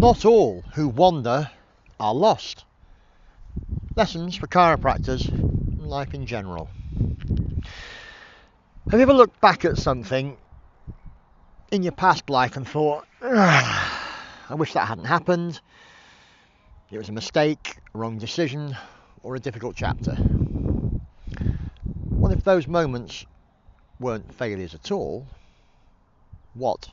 Not all who wander are lost. Lessons for chiropractors and life in general. Have you ever looked back at something in your past life and thought, I wish that hadn't happened, it was a mistake, a wrong decision, or a difficult chapter? What if those moments weren't failures at all? What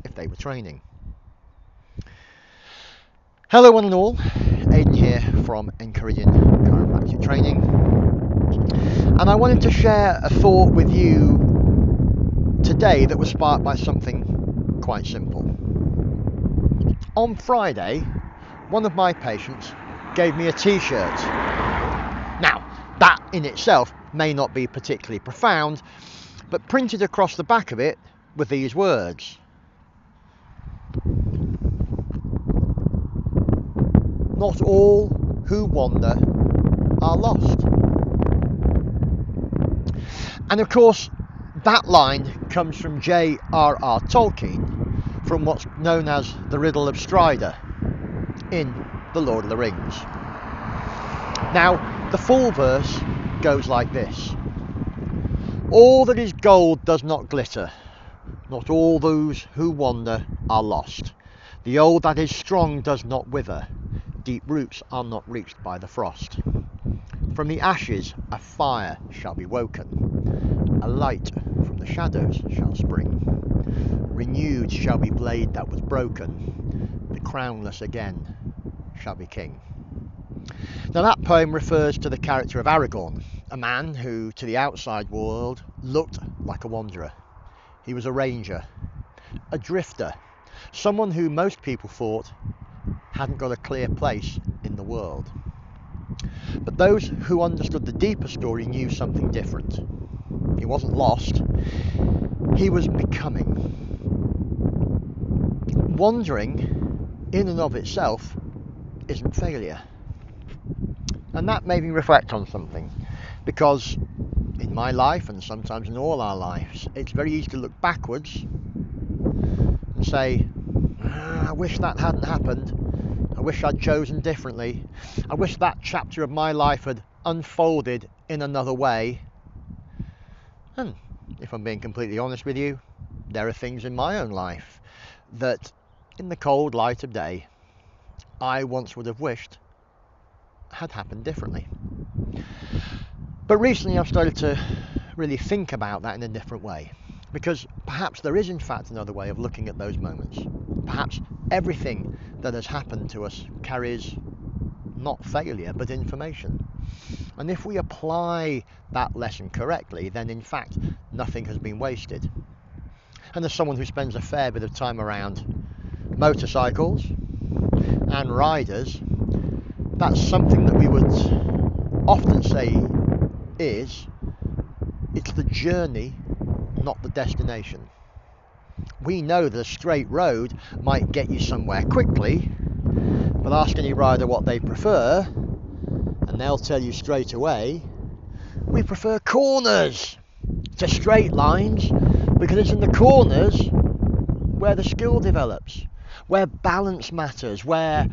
if they were training? Hello one and all, Aidan here from Enchiridion Chiropractic Training, and I wanted to share a thought with you today that was sparked by something quite simple. On Friday, one of my patients gave me a t-shirt. Now, that in itself may not be particularly profound, but printed across the back of it were these words: not all who wander are lost. And of course, that line comes from J.R.R. Tolkien, from what's known as the Riddle of Strider in The Lord of the Rings. Now, the full verse goes like this: all that is gold does not glitter, not all those who wander are lost. The old that is strong does not wither, deep roots are not reached by the frost. From the ashes a fire shall be woken, a light from the shadows shall spring. Renewed shall be blade that was broken, the crownless again shall be king. Now that poem refers to the character of Aragorn, a man who to the outside world looked like a wanderer. He was a ranger, a drifter, someone who most people thought hadn't got a clear place in the world. But those who understood the deeper story knew something different. He wasn't lost, he was becoming. Wandering in and of itself isn't failure. And that made me reflect on something, because in my life, and sometimes in all our lives, it's very easy to look backwards and say, I wish that hadn't happened. I wish I'd chosen differently. I wish that chapter of my life had unfolded in another way. And if I'm being completely honest with you, there are things in my own life that, in the cold light of day, I once would have wished had happened differently. But recently I've started to really think about that in a different way, because perhaps there is in fact another way of looking at those moments. Perhaps everything that has happened to us carries not failure but information. And if we apply that lesson correctly, then in fact nothing has been wasted. And as someone who spends a fair bit of time around motorcycles and riders, that's something that we would often say it's the journey, not the destination. We know that a straight road might get you somewhere quickly, but ask any rider what they prefer, and they'll tell you straight away, we prefer corners to straight lines, because it's in the corners where the skill develops, where balance matters, where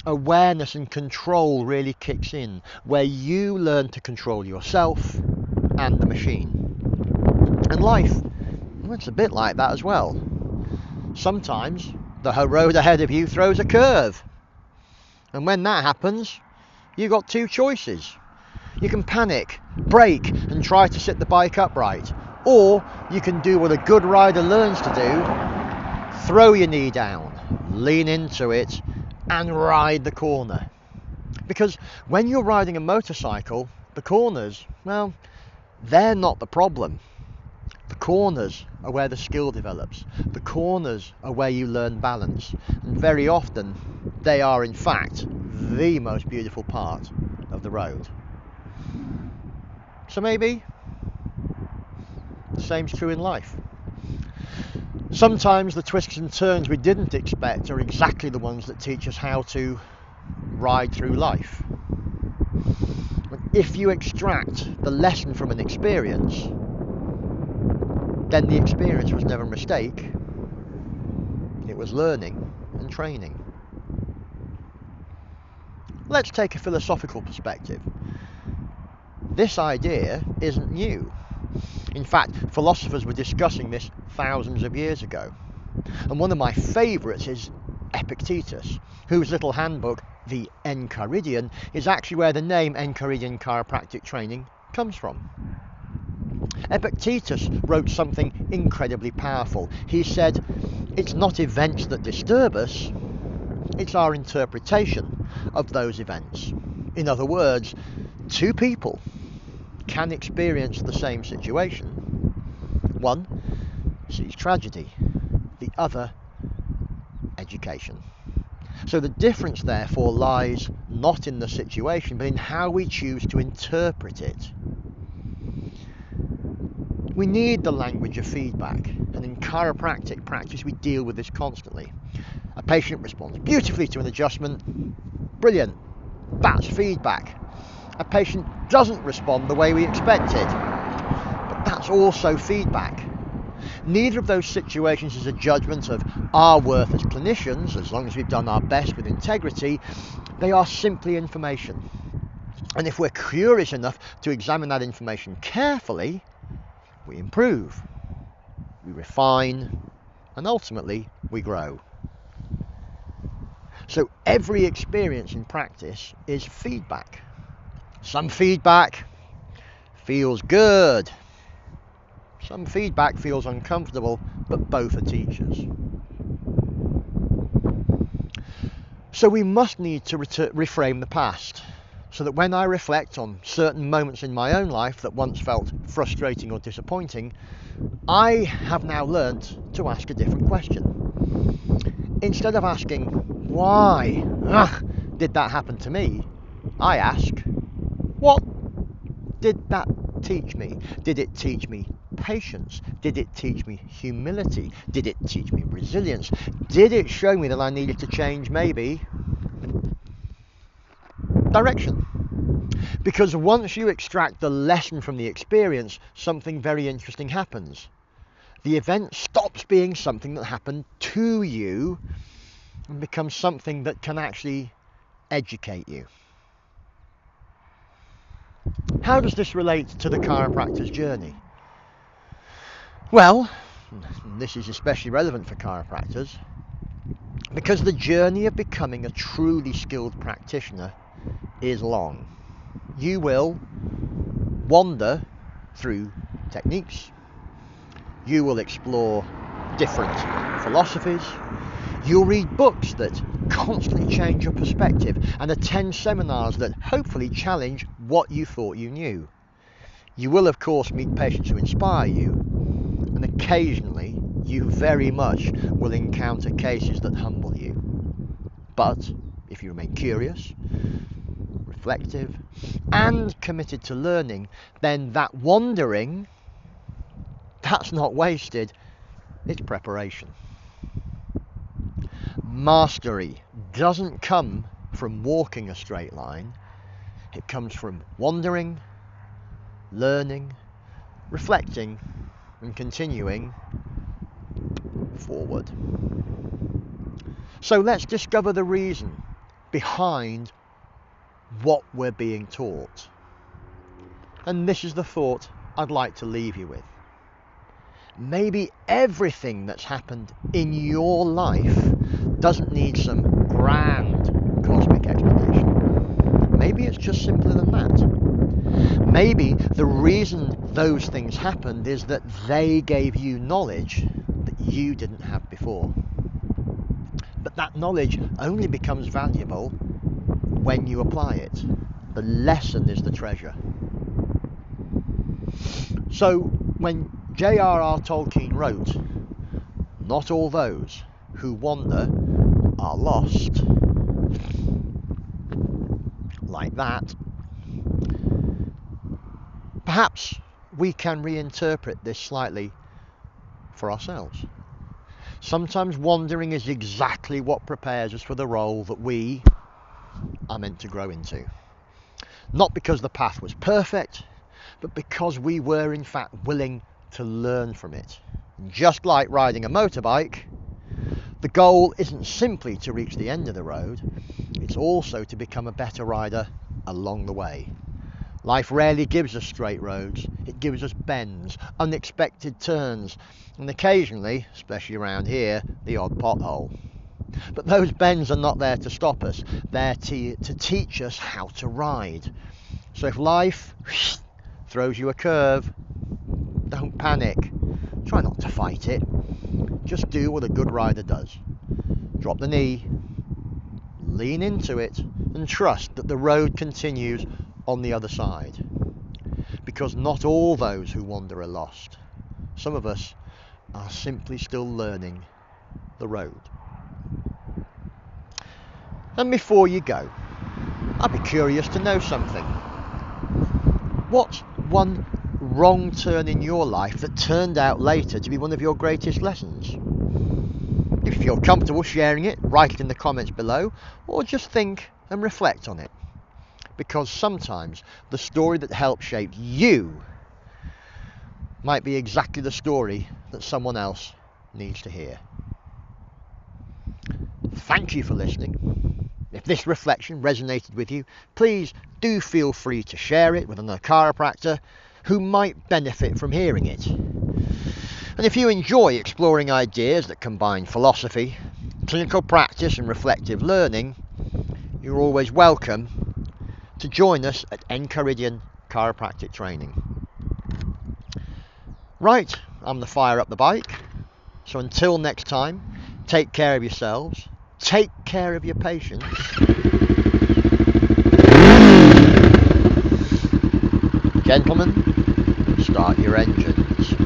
awareness and control really kicks in, where you learn to control yourself and the machine. And life, well, it's a bit like that as well. Sometimes the road ahead of you throws a curve, and when that happens, you've got two choices. You can panic, brake and try to sit the bike upright, or you can do what a good rider learns to do: throw your knee down, lean into it and ride the corner. Because when you're riding a motorcycle, the corners, well, they're not the problem. The corners are where the skill develops. The corners are where you learn balance. And very often, they are in fact the most beautiful part of the road. So maybe the same's true in life. Sometimes the twists and turns we didn't expect are exactly the ones that teach us how to ride through life. If you extract the lesson from an experience, then the experience was never a mistake. It was learning and training. Let's take a philosophical perspective. This idea isn't new. In fact, philosophers were discussing this thousands of years ago. And one of my favourites is Epictetus, whose little handbook, the Enchiridion, is actually where the name Enchiridion Chiropractic Training comes from. Epictetus wrote something incredibly powerful. He said, it's not events that disturb us, it's our interpretation of those events. In other words, two people can experience the same situation. One sees tragedy, the other education. So the difference therefore lies not in the situation, but in how we choose to interpret it. We need the language of feedback, and in chiropractic practice we deal with this constantly. A patient responds beautifully to an adjustment, brilliant, that's feedback. A patient doesn't respond the way we expected, but that's also feedback. Neither of those situations is a judgment of our worth as clinicians, as long as we've done our best with integrity. They are simply information. And if we're curious enough to examine that information carefully, we improve, we refine, and ultimately we grow. So every experience in practice is feedback. Some feedback feels good. Some feedback feels uncomfortable, but both are teachers. So we must need to reframe the past, so that when I reflect on certain moments in my own life that once felt frustrating or disappointing, I have now learnt to ask a different question. Instead of asking, why did that happen to me? I ask, what did that teach me? Did it teach me patience? Did it teach me humility? Did it teach me resilience? Did it show me that I needed to change maybe direction? Because once you extract the lesson from the experience, something very interesting happens. The event stops being something that happened to you and becomes something that can actually educate you. How does this relate to the chiropractor's journey? Well, this is especially relevant for chiropractors, because the journey of becoming a truly skilled practitioner is long. You will wander through techniques, you will explore different philosophies, you'll read books that constantly change your perspective and attend seminars that hopefully challenge what you thought you knew. You will of course meet patients who inspire you, and occasionally you very much will encounter cases that humble you. But if you remain curious, reflective, and committed to learning, then that wandering, that's not wasted, it's preparation. Mastery doesn't come from walking a straight line, it comes from wandering, learning, reflecting, and continuing forward. So let's discover the reason behind what we're being taught. And this is the thought I'd like to leave you with. Maybe everything that's happened in your life doesn't need some grand cosmic explanation. Maybe it's just simpler than that. Maybe the reason those things happened is that they gave you knowledge that you didn't have before. But that knowledge only becomes valuable when you apply it. The lesson is the treasure. So when J.R.R. Tolkien wrote, "Not all those who wander are lost," like that, perhaps we can reinterpret this slightly for ourselves. Sometimes wandering is exactly what prepares us for the role that we are meant to grow into. Not because the path was perfect, but because we were in fact willing to learn from it. And just like riding a motorbike, the goal isn't simply to reach the end of the road, It's also to become a better rider along the way. Life rarely gives us straight roads. It gives us bends, unexpected turns, and occasionally, especially around here, the odd pothole. But those bends are not there to stop us. They're to teach us how to ride. So if life throws you a curve, don't panic. Try not to fight it. Just do what a good rider does. Drop the knee, lean into it, and trust that the road continues on the other side. Because not all those who wander are lost. Some of us are simply still learning the road. And before you go, I'd be curious to know something. What's one wrong turn in your life that turned out later to be one of your greatest lessons? If you feel comfortable sharing it, write it in the comments below, or just think and reflect on it. Because sometimes the story that helped shape you might be exactly the story that someone else needs to hear. Thank you for listening. If this reflection resonated with you, please do feel free to share it with another chiropractor who might benefit from hearing it. And if you enjoy exploring ideas that combine philosophy, clinical practice and reflective learning, you're always welcome to join us at Enchiridion Chiropractic Training. Right, I'm the fire up the bike. So until next time, take care of yourselves, take care of your patients, gentlemen, start your engines.